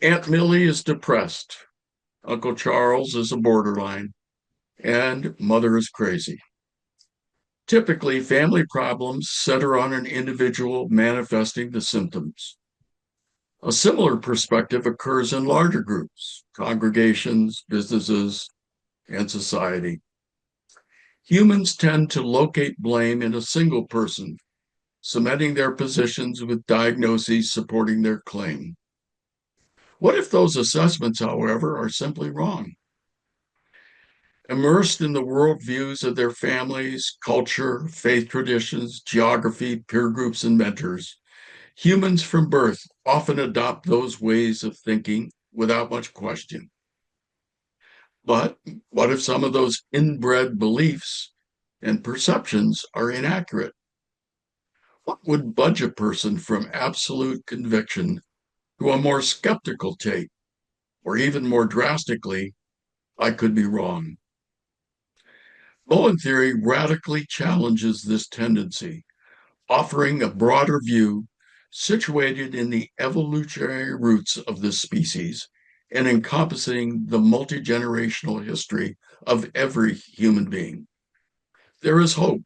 Aunt Millie is depressed. Uncle Charles is a borderline, and mother is crazy. Typically, family problems center on an individual manifesting the symptoms. A similar perspective occurs in larger groups, congregations, businesses, and society. Humans tend to locate blame in a single person, cementing their positions with diagnoses supporting their claim. What if those assessments, however, are simply wrong? Immersed in the worldviews of their families, culture, faith traditions, geography, peer groups, and mentors, humans from birth often adopt those ways of thinking without much question. But what if some of those inbred beliefs and perceptions are inaccurate? What would budge a person from absolute conviction to a more skeptical take, or even more drastically, I could be wrong? Bowen theory radically challenges this tendency, offering a broader view situated in the evolutionary roots of this species and encompassing the multi-generational history of every human being. There is hope.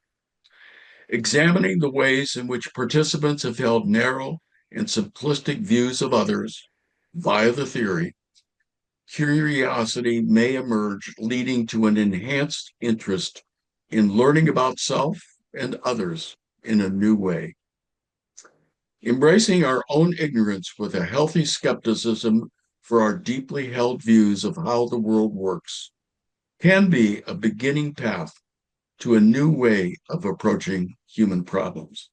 Examining the ways in which participants have held narrow and simplistic views of others via the theory, curiosity may emerge, leading to an enhanced interest in learning about self and others in a new way. Embracing our own ignorance with a healthy skepticism for our deeply held views of how the world works can be a beginning path to a new way of approaching human problems.